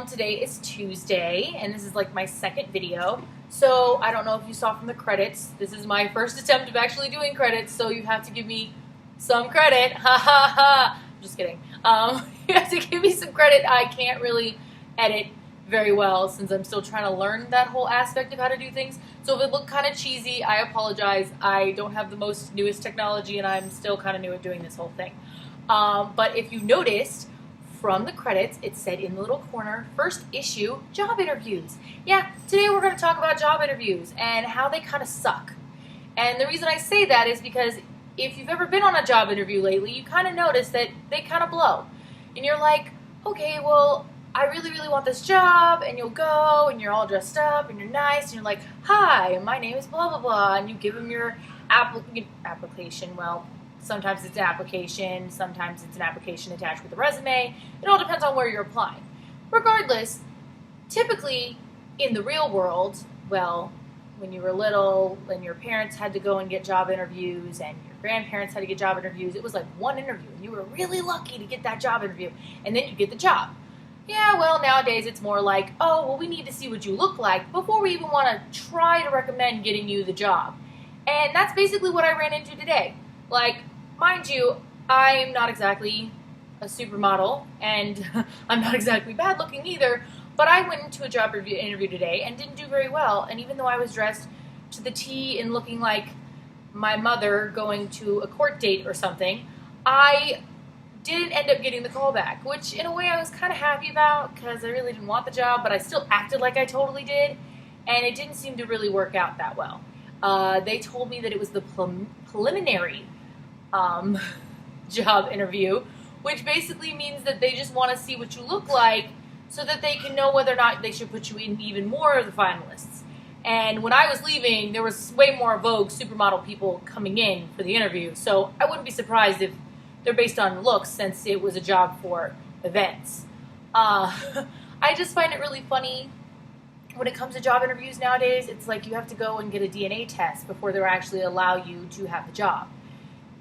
Today is Tuesday, and this is like my second video. So I don't know if you saw from the credits, this is my first attempt of actually doing credits, so you have to give me some credit. Ha ha ha! Just kidding. You have to give me some credit. I can't really edit very well since I'm still trying to learn that whole aspect of how to do things. So if it looked kind of cheesy, I apologize. I don't have the most newest technology, and I'm still kind of new at doing this whole thing. But if you noticed, from the credits, it said in the little corner, first issue, job interviews. Yeah, today we're going to talk about job interviews and how they kind of suck. And the reason I say that is because if you've ever been on a job interview lately, you kind of notice that they kind of blow. And you're like, okay, well, I really, really want this job, and you'll go, and you're all dressed up, and you're nice, and you're like, hi, my name is blah, blah, blah, and you give them your application. Well, sometimes it's an application, sometimes it's an application attached with a resume. It all depends on where you're applying. Regardless, typically in the real world, well, when you were little and your parents had to go and get job interviews and your grandparents had to get job interviews, it was like one interview, and you were really lucky to get that job interview, and then you get the job. Yeah, well, nowadays it's more like, oh, well, we need to see what you look like before we even want to try to recommend getting you the job. And that's basically what I ran into today. Like, mind you, I'm not exactly a supermodel, and I'm not exactly bad looking either, but I went into a job interview today and didn't do very well, and even though I was dressed to the T and looking like my mother going to a court date or something, I didn't end up getting the call back, which in a way I was kind of happy about because I really didn't want the job, but I still acted like I totally did, and it didn't seem to really work out that well. They told me that it was the preliminary job interview, which basically means that they just want to see what you look like so that they can know whether or not they should put you in even more of the finalists. And when I was leaving, there was way more Vogue supermodel people coming in for the interview, so I wouldn't be surprised if they're based on looks since it was a job for events. I just find it really funny when it comes to job interviews nowadays. It's like you have to go and get a DNA test before they actually allow you to have the job.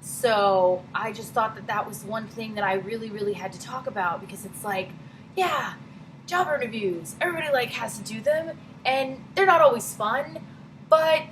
So I just thought that that was one thing that I really, really had to talk about, because it's like, yeah, job interviews, everybody like has to do them, and they're not always fun, but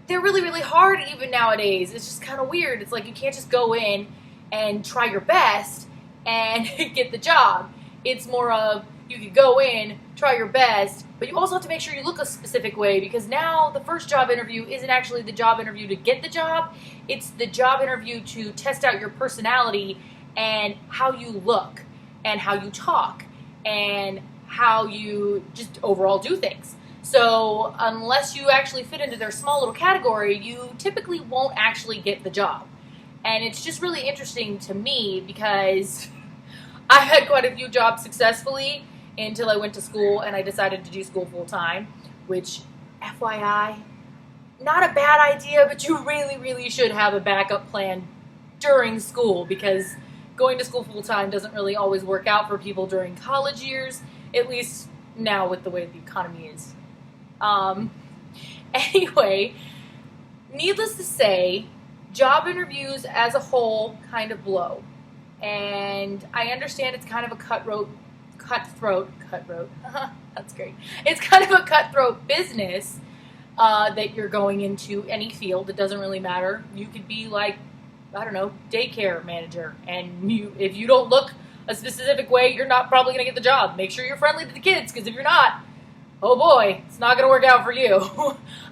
they're really, really hard even nowadays. It's just kind of weird. It's like you can't just go in and try your best and get the job. It's more of you could go in, try your best, but you also have to make sure you look a specific way, because now the first job interview isn't actually the job interview to get the job. It's the job interview to test out your personality and how you look and how you talk and how you just overall do things. So unless you actually fit into their small little category, you typically won't actually get the job. And it's just really interesting to me because I had quite a few jobs successfully until I went to school and I decided to do school full time, which, FYI, not a bad idea, but you really, really should have a backup plan during school, because going to school full time doesn't really always work out for people during college years, at least now with the way the economy is. Anyway, needless to say, job interviews as a whole kind of blow. And I understand it's kind of a cutthroat, that's great. It's kind of a cutthroat business that you're going into any field. It doesn't really matter. You could be like, I don't know, daycare manager, and if you don't look a specific way, you're not probably going to get the job. Make sure you're friendly to the kids, because if you're not, oh boy, it's not going to work out for you.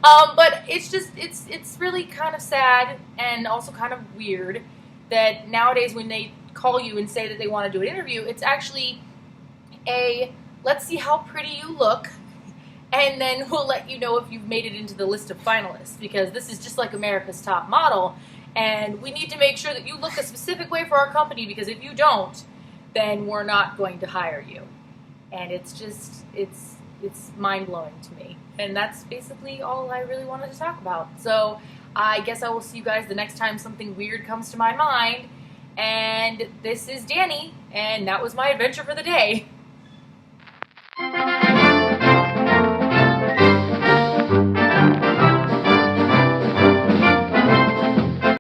But it's really kind of sad and also kind of weird that nowadays when they call you and say that they want to do an interview, it's actually let's see how pretty you look, and then we'll let you know if you've made it into the list of finalists, because this is just like America's Top Model, and we need to make sure that you look a specific way for our company, because if you don't, then we're not going to hire you. And it's just, it's mind-blowing to me. And that's basically all I really wanted to talk about. So I guess I will see you guys the next time something weird comes to my mind. And this is Danny, and that was my adventure for the day.